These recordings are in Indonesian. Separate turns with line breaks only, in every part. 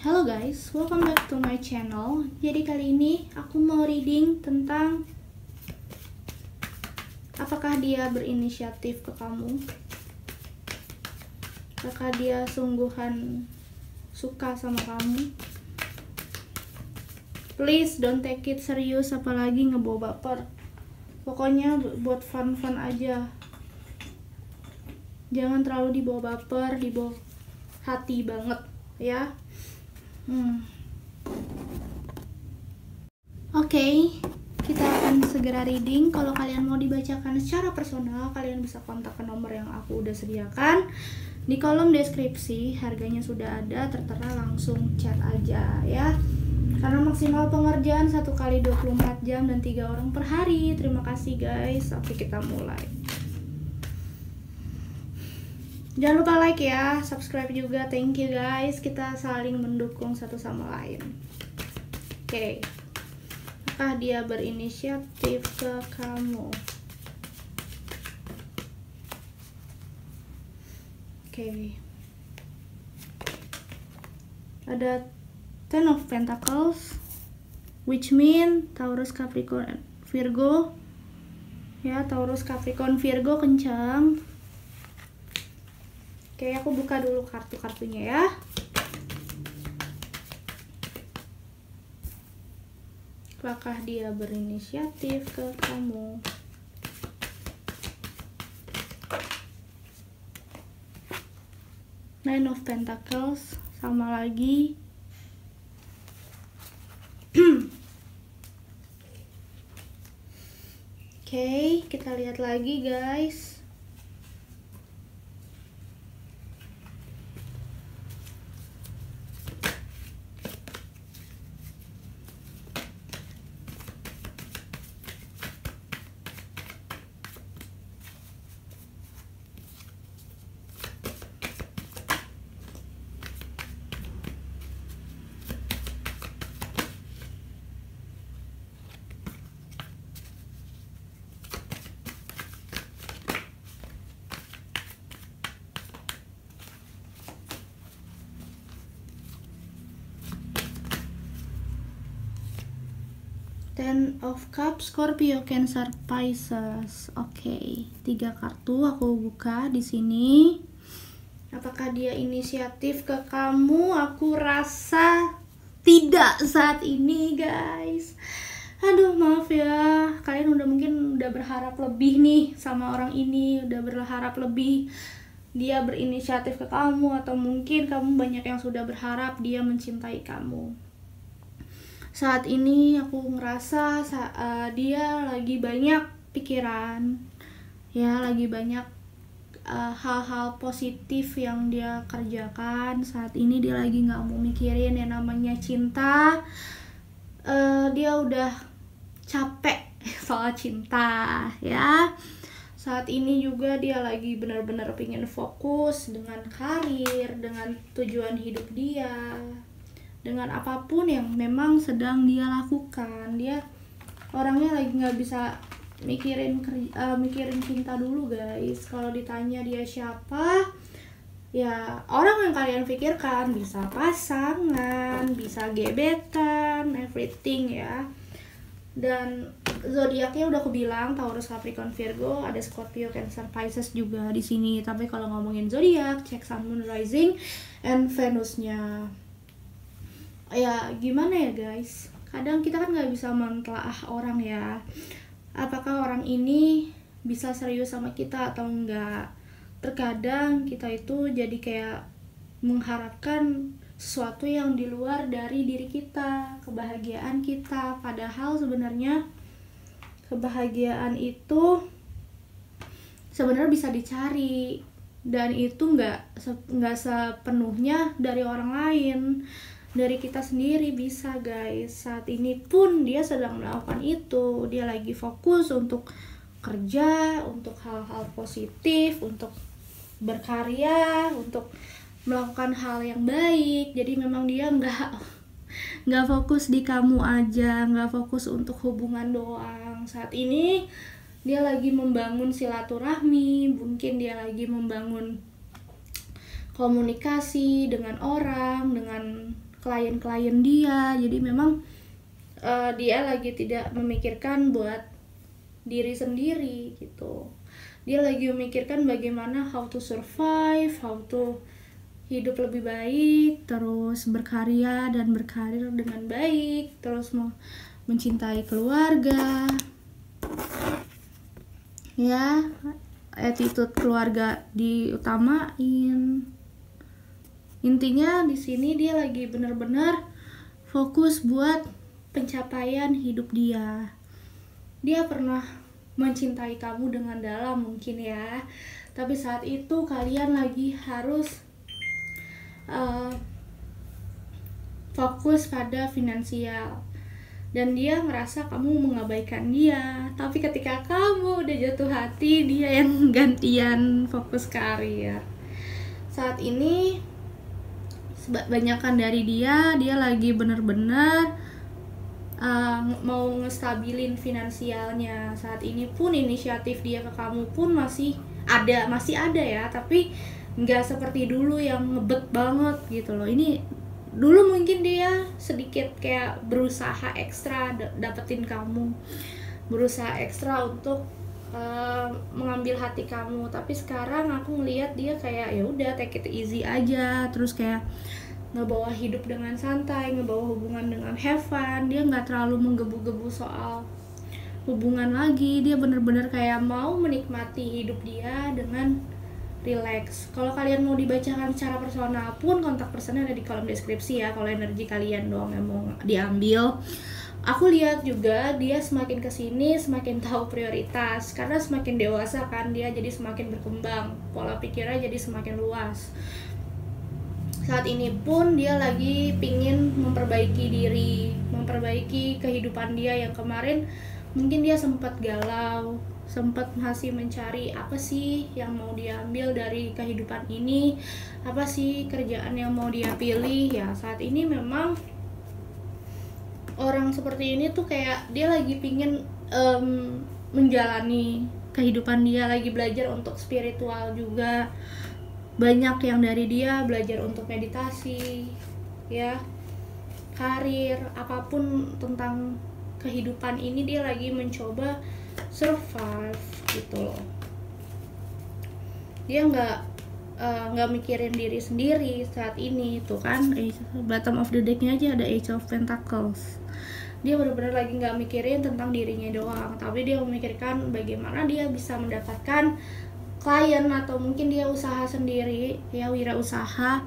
Hello guys, welcome back to my channel. Jadi kali ini aku mau reading tentang apakah dia berinisiatif ke kamu, apakah dia sungguhan suka sama kamu. Please don't take it serius, apalagi ngebawa baper. Pokoknya buat fun-fun aja, jangan terlalu dibawa baper, dibawa hati banget ya. Oke, kita akan segera reading. Kalau kalian mau dibacakan secara personal, kalian bisa kontak ke nomor yang aku udah sediakan di kolom deskripsi. Harganya sudah ada, tertera langsung chat aja ya. Karena maksimal pengerjaan 1 kali 24 jam dan 3 orang per hari. Terima kasih guys. Oke, kita mulai. Jangan lupa like ya, subscribe juga, thank you guys. Kita saling mendukung satu sama lain. Oke. Apakah dia berinisiatif ke kamu? Oke. Ada Ten of Pentacles, which mean Taurus, Capricorn, Virgo. Ya, Taurus, Capricorn, Virgo kencang. Oke, aku buka dulu kartu-kartunya ya. Apakah dia berinisiatif ke kamu? Nine of Pentacles, sama lagi. Oke, kita lihat lagi guys. Ten of Cups, Scorpio, Cancer, Pisces. Oke, 3 kartu aku buka di sini. Apakah dia inisiatif ke kamu? Aku rasa tidak saat ini, guys. Aduh, maaf ya. Kalian mungkin udah berharap lebih nih sama orang ini, udah berharap lebih dia berinisiatif ke kamu, atau mungkin kamu banyak yang sudah berharap dia mencintai kamu. Saat ini aku ngerasa dia lagi banyak pikiran ya, lagi banyak hal-hal positif yang dia kerjakan. Saat ini dia lagi nggak mau mikirin yang namanya cinta. Dia udah capek soal cinta ya. Saat ini juga dia lagi benar-benar pengen fokus dengan karir, dengan tujuan hidup dia, dengan apapun yang memang sedang dia lakukan. Dia orangnya lagi nggak bisa mikirin cinta dulu guys. Kalau ditanya dia siapa, ya orang yang kalian pikirkan. Bisa pasangan, bisa gebetan, everything ya. Dan zodiaknya udah aku bilang, Taurus, Capricorn, Virgo, ada Scorpio, Cancer, Pisces juga di sini. Tapi kalau ngomongin zodiak, cek Sun, Moon, Rising, and Venusnya. Ya gimana ya guys, kadang kita kan nggak bisa mentelaah orang ya, apakah orang ini bisa serius sama kita atau enggak. Terkadang kita itu jadi kayak mengharapkan sesuatu yang di luar dari diri kita, kebahagiaan kita, padahal sebenarnya kebahagiaan itu sebenarnya bisa dicari, dan itu nggak sepenuhnya dari orang lain. Dari kita sendiri bisa guys. Saat ini pun dia sedang melakukan itu. Dia lagi fokus untuk kerja, untuk hal-hal positif, untuk berkarya, untuk melakukan hal yang baik. Jadi memang dia nggak fokus di kamu aja, nggak fokus untuk hubungan doang. Saat ini dia lagi membangun silaturahmi, mungkin dia lagi membangun komunikasi dengan orang, dengan klien-klien dia. Jadi memang dia lagi tidak memikirkan buat diri sendiri gitu. Dia lagi memikirkan bagaimana how to survive, how to hidup lebih baik, terus berkarya dan berkarir dengan baik, terus mencintai keluarga. Ya, attitude keluarga diutamain. Intinya di sini dia lagi benar-benar fokus buat pencapaian hidup dia. Dia pernah mencintai kamu dengan dalam mungkin ya, tapi saat itu kalian lagi harus fokus pada finansial, dan dia merasa kamu mengabaikan dia. Tapi ketika kamu udah jatuh hati, dia yang gantian fokus karir. Saat ini kebanyakan dari dia lagi bener-bener mau ngestabilin finansialnya. Saat ini pun inisiatif dia ke kamu pun masih ada ya, tapi nggak seperti dulu yang ngebet banget gitu loh. Ini dulu mungkin dia sedikit kayak berusaha ekstra dapetin kamu, berusaha ekstra untuk mengambil hati kamu. Tapi sekarang aku ngelihat dia kayak ya udah take it easy aja, terus kayak ngebawa hidup dengan santai, ngebawa hubungan dengan have fun. Dia nggak terlalu menggebu-gebu soal hubungan lagi. Dia bener-bener kayak mau menikmati hidup dia dengan relax. Kalau kalian mau dibacakan secara personal pun, kontak personnya ada di kolom deskripsi ya, kalau energi kalian doang yang mau diambil. Aku lihat juga dia semakin kesini semakin tahu prioritas, karena semakin dewasa kan dia, jadi semakin berkembang, pola pikirnya jadi semakin luas. Saat ini pun dia lagi pingin memperbaiki diri, memperbaiki kehidupan dia yang kemarin mungkin dia sempat galau, sempat masih mencari apa sih yang mau diambil dari kehidupan ini, apa sih kerjaan yang mau dia pilih ya. Saat ini memang orang seperti ini tuh kayak dia lagi pingin menjalani kehidupan dia, lagi belajar untuk spiritual juga. Banyak yang dari dia belajar untuk meditasi ya, karir, apapun tentang kehidupan ini dia lagi mencoba survive gitu loh. Dia nggak mikirin diri sendiri saat ini tuh kan. Bottom of the deck-nya aja ada Ace of Pentacles. Dia benar-benar lagi nggak mikirin tentang dirinya doang, tapi dia memikirkan bagaimana dia bisa mendapatkan klien, atau mungkin dia usaha sendiri ya, wirausaha,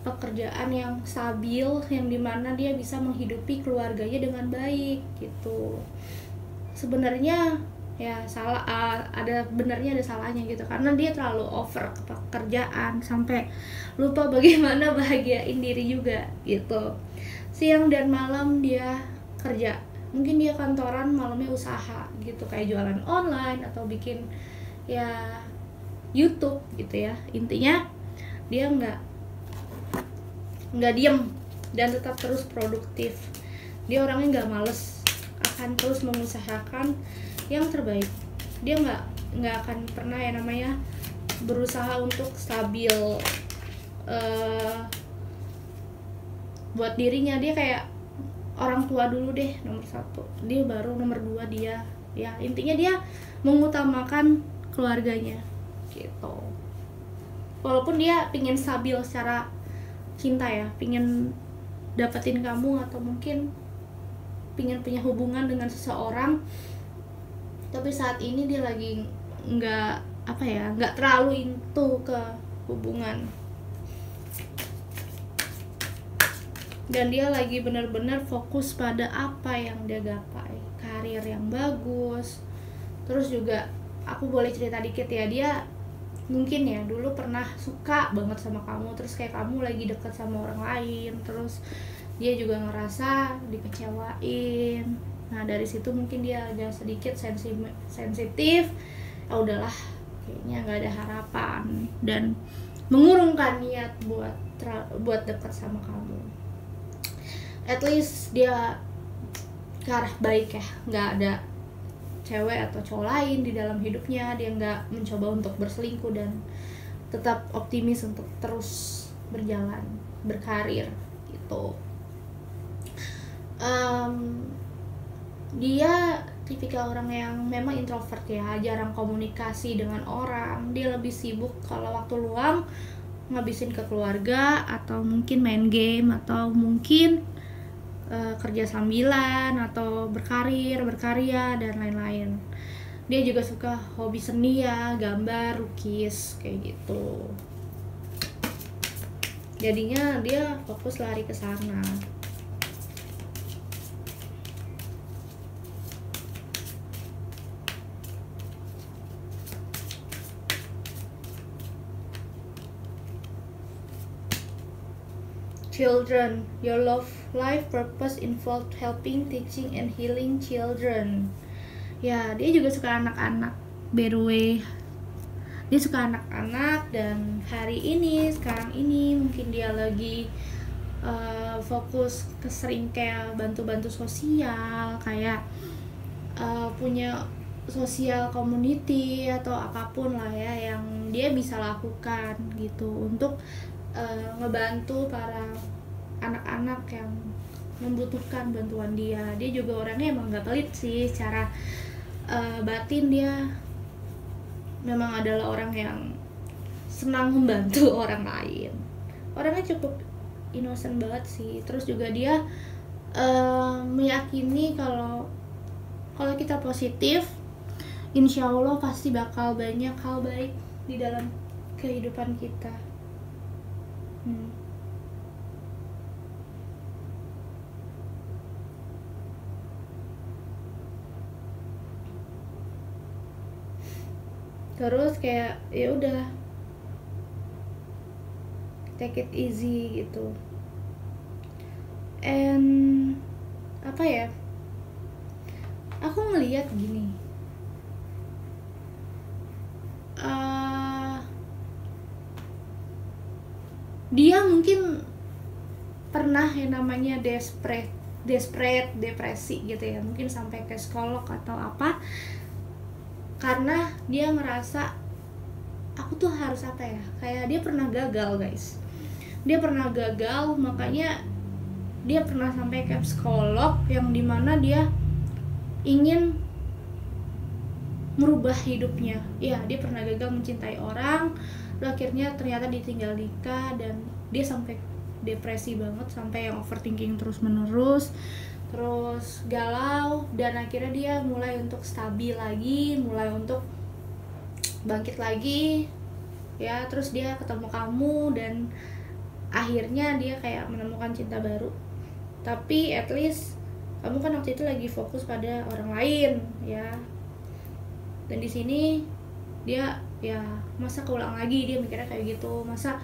pekerjaan yang stabil, yang dimana dia bisa menghidupi keluarganya dengan baik gitu. Sebenarnya ya salah, ada benernya ada salahnya gitu, karena dia terlalu over ke pekerjaan sampai lupa bagaimana bahagiain diri juga gitu. Siang dan malam dia kerja, mungkin dia kantoran, malamnya usaha gitu, kayak jualan online atau bikin ya YouTube gitu ya. Intinya dia nggak diem dan tetap terus produktif. Dia orangnya nggak males, akan terus mengusahakan yang terbaik. Dia nggak akan pernah ya namanya berusaha untuk stabil buat dirinya. Dia kayak orang tua dulu deh, nomor 1, dia baru nomor 2 dia ya. Intinya dia mengutamakan keluarganya gitu. Walaupun dia pingin stabil secara cinta ya, pingin dapetin kamu, atau mungkin pingin punya hubungan dengan seseorang, tapi saat ini dia lagi nggak terlalu into ke hubungan, dan dia lagi benar-benar fokus pada apa yang dia gapai, karir yang bagus. Terus juga aku boleh cerita dikit ya, dia mungkin ya dulu pernah suka banget sama kamu, terus kayak kamu lagi deket sama orang lain, terus dia juga ngerasa dikecewain. Nah dari situ mungkin dia agak sedikit sensitif. Ya udahlah, kayaknya nggak ada harapan, dan mengurungkan niat buat deket sama kamu. At least dia ke arah baik ya, nggak ada cewek atau cowok lain di dalam hidupnya. Dia nggak mencoba untuk berselingkuh, dan tetap optimis untuk terus berjalan, berkarir gitu. Dia tipikal orang yang memang introvert ya, jarang komunikasi dengan orang. Dia lebih sibuk kalau waktu luang ngabisin ke keluarga, atau mungkin main game, atau mungkin kerja sambilan, atau berkarya dan lain-lain. Dia juga suka hobi seni ya, gambar, lukis kayak gitu. Jadinya dia fokus lari ke sana. Children, your life purpose involved helping, teaching, and healing children. Ya, dia juga suka anak-anak. By the way, dia suka anak-anak, dan sekarang ini mungkin dia lagi fokus ke sering kayak bantu-bantu sosial, kayak punya sosial community atau apapun lah ya yang dia bisa lakukan gitu untuk ngebantu para anak-anak yang membutuhkan bantuan dia. Dia juga orangnya emang gak pelit sih, secara batin dia memang adalah orang yang senang membantu orang lain. Orangnya cukup innocent banget sih. Terus juga dia meyakini kalau kita positif, insya Allah pasti bakal banyak hal baik di dalam kehidupan kita. Terus kayak ya udah, take it easy gitu. And apa ya, aku ngeliat gini, dia mungkin pernah yang namanya desperate, depresi gitu ya, mungkin sampai ke psikolog atau apa, karena dia ngerasa aku tuh harus apa ya, kayak dia pernah gagal guys. Dia pernah gagal, makanya dia pernah sampai ke psikolog yang dimana dia ingin merubah hidupnya. Ya, dia pernah gagal mencintai orang, lalu akhirnya ternyata ditinggal nikah, dan dia sampai depresi banget, sampai yang overthinking terus menerus, terus galau, dan akhirnya dia mulai untuk stabil lagi, mulai untuk bangkit lagi ya. Terus dia ketemu kamu, dan akhirnya dia kayak menemukan cinta baru. Tapi at least kamu kan waktu itu lagi fokus pada orang lain ya, dan di sini dia ya masa keulang lagi, dia mikirnya kayak gitu, masa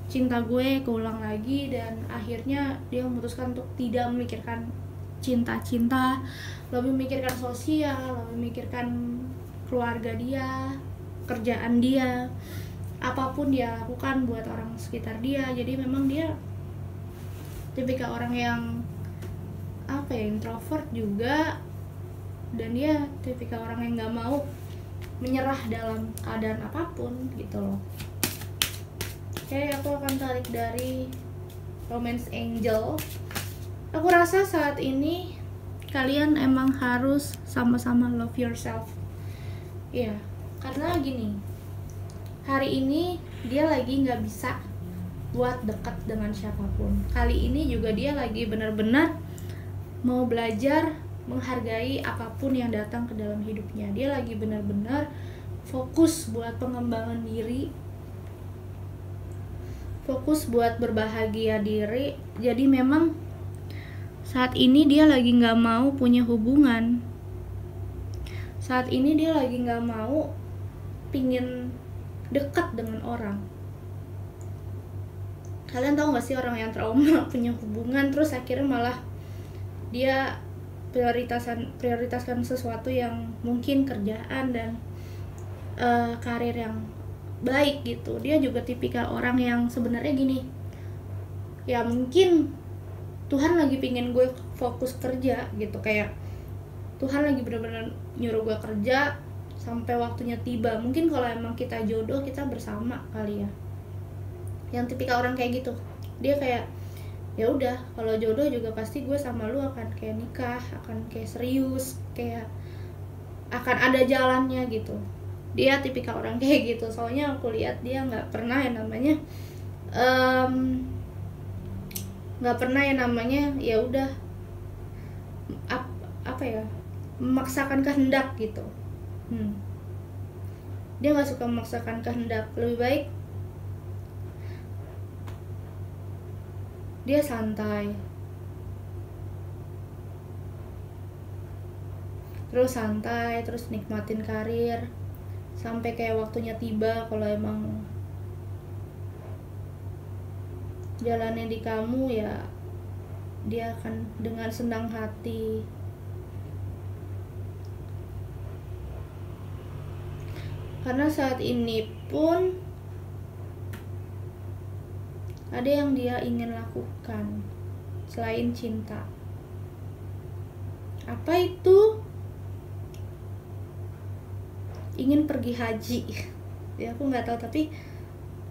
cinta gue keulang lagi. Dan akhirnya dia memutuskan untuk tidak memikirkan cinta, lebih memikirkan sosial, lebih memikirkan keluarga dia, kerjaan dia, apapun dia lakukan buat orang sekitar dia. Jadi memang dia tipikal orang yang apa ya, introvert juga, dan dia tipikal orang yang nggak mau menyerah dalam keadaan apapun gitu loh. Oke, aku akan tarik dari Romance Angel. Aku rasa saat ini kalian emang harus sama-sama love yourself. Ya, karena gini, hari ini dia lagi nggak bisa buat dekat dengan siapapun. Kali ini juga dia lagi benar-benar mau belajar menghargai apapun yang datang ke dalam hidupnya. Dia lagi benar-benar fokus buat pengembangan diri, fokus buat berbahagia diri. Jadi memang saat ini dia lagi nggak mau punya hubungan. Saat ini dia lagi nggak mau pingin dekat dengan orang. Kalian tahu nggak sih orang yang trauma punya hubungan, terus akhirnya malah dia prioritaskan sesuatu yang mungkin kerjaan dan karir yang baik gitu. Dia juga tipikal orang yang sebenarnya gini, ya mungkin Tuhan lagi pingin gue fokus kerja gitu, kayak Tuhan lagi benar-benar nyuruh gue kerja sampai waktunya tiba. Mungkin kalau emang kita jodoh, kita bersama kali ya. Yang tipikal orang kayak gitu, dia kayak ya udah, kalau jodoh juga pasti gue sama lu akan kayak nikah, akan kayak serius, kayak akan ada jalannya gitu. Dia tipikal orang kayak gitu, soalnya aku lihat dia nggak pernah yang namanya ya udah apa ya, memaksakan kehendak gitu. Dia nggak suka memaksakan kehendak, lebih baik dia santai, terus nikmatin karir sampai kayak waktunya tiba. Kalau emang jalannya di kamu, ya dia akan dengan senang hati. Karena saat ini pun ada yang dia ingin lakukan selain cinta. Apa itu? Ingin pergi haji. Ya aku nggak tahu, tapi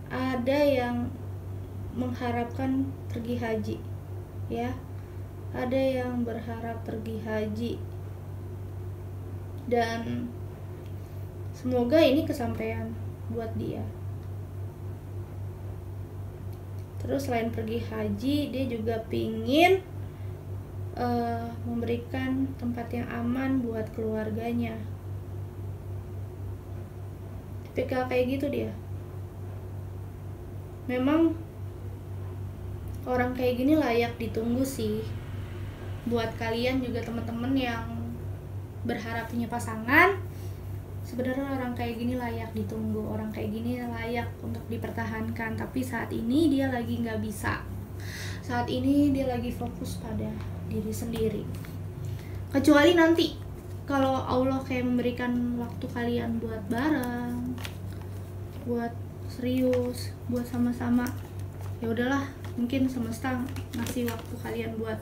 ada yang mengharapkan pergi haji, ya. Ada yang berharap pergi haji, dan semoga ini kesampaian buat dia. Terus selain pergi haji, dia juga pingin memberikan tempat yang aman buat keluarganya. Tipikal kayak gitu dia. Memang orang kayak gini layak ditunggu sih. Buat kalian juga teman-teman yang berharap punya pasangan, sebenarnya orang kayak gini layak ditunggu, orang kayak gini layak untuk dipertahankan. Tapi saat ini dia lagi nggak bisa. Saat ini dia lagi fokus pada diri sendiri. Kecuali nanti kalau Allah kayak memberikan waktu kalian buat bareng, buat serius, buat sama-sama, ya udahlah, mungkin semesta ngasih waktu kalian buat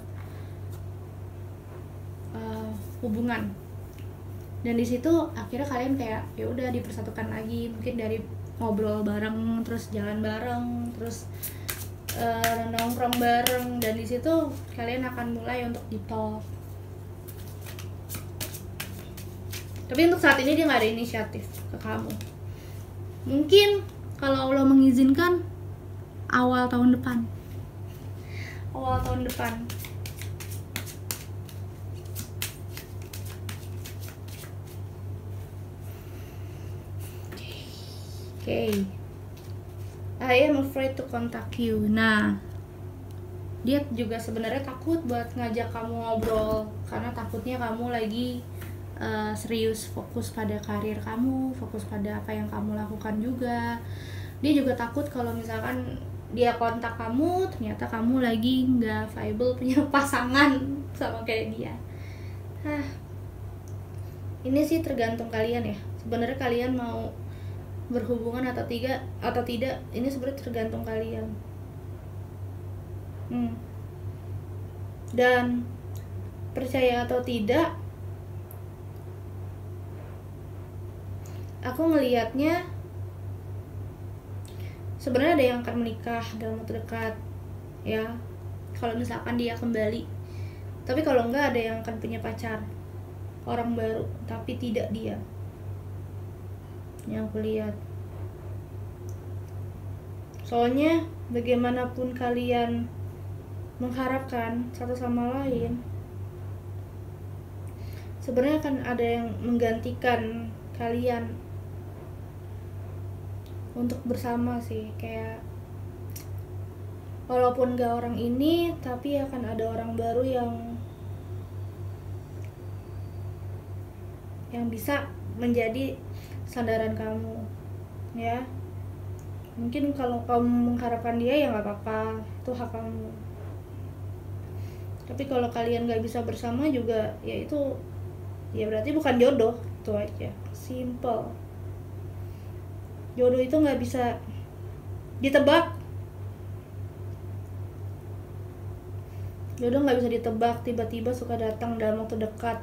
hubungan. Dan di situ akhirnya kalian kayak ya udah dipersatukan lagi, mungkin dari ngobrol bareng, terus jalan bareng, terus nongkrong bareng, dan di situ kalian akan mulai untuk deep talk. Tapi untuk saat ini dia nggak ada inisiatif ke kamu. Mungkin kalau Allah mengizinkan awal tahun depan. Okay. I am afraid to contact you. Nah, dia juga sebenarnya takut buat ngajak kamu ngobrol, karena takutnya kamu lagi serius fokus pada karir kamu, fokus pada apa yang kamu lakukan juga. Dia juga takut kalau misalkan dia kontak kamu, ternyata kamu lagi nggak viable punya pasangan sama kayak dia. Ini sih tergantung kalian ya. Sebenarnya kalian mau berhubungan atau tidak, ini sebenarnya tergantung kalian. Dan percaya atau tidak, aku ngelihatnya sebenarnya ada yang akan menikah dalam waktu dekat, ya, kalau misalkan dia kembali. Tapi kalau enggak, ada yang akan punya pacar orang baru tapi tidak dia, yang aku lihat. Soalnya bagaimanapun kalian mengharapkan satu sama lain, sebenarnya akan ada yang menggantikan kalian untuk bersama sih. Kayak walaupun gak orang ini, tapi akan ada orang baru yang bisa menjadi sandaran kamu, ya. Mungkin kalau kamu mengharapkan dia, ya nggak apa-apa, itu hak kamu. Tapi kalau kalian nggak bisa bersama juga, ya itu ya berarti bukan jodoh. Itu aja, simple. Jodoh itu nggak bisa ditebak. Jodoh nggak bisa ditebak, tiba-tiba suka datang dalam waktu dekat.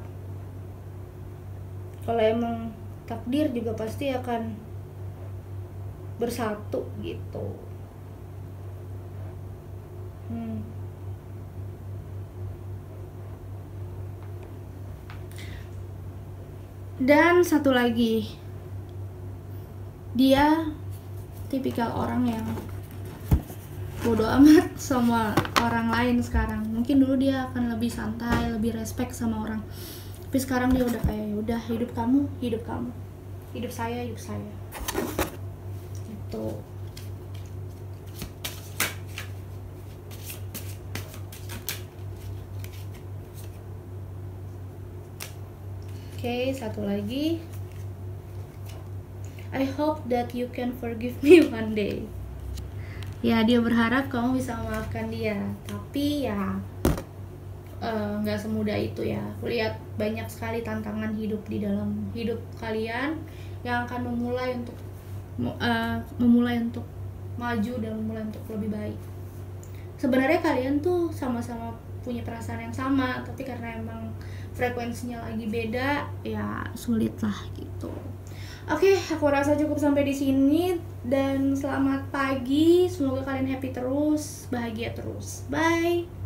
Kalau emang takdir juga pasti akan bersatu gitu. Dan satu lagi, dia tipikal orang yang bodoh amat sama orang lain sekarang. Mungkin dulu dia akan lebih santai, lebih respect sama orang, tapi sekarang dia udah kayak udah hidup kamu, hidup saya gitu. Oke, satu lagi. I hope that you can forgive me one day. Ya, dia berharap kamu bisa memaafkan dia, tapi ya nggak semudah itu ya. Aku lihat banyak sekali tantangan hidup di dalam hidup kalian yang akan memulai untuk maju dan memulai untuk lebih baik. Sebenarnya kalian tuh sama-sama punya perasaan yang sama, tapi karena emang frekuensinya lagi beda, ya sulit lah gitu. Oke, aku rasa cukup sampai di sini dan selamat pagi. Semoga kalian happy terus, bahagia terus. Bye.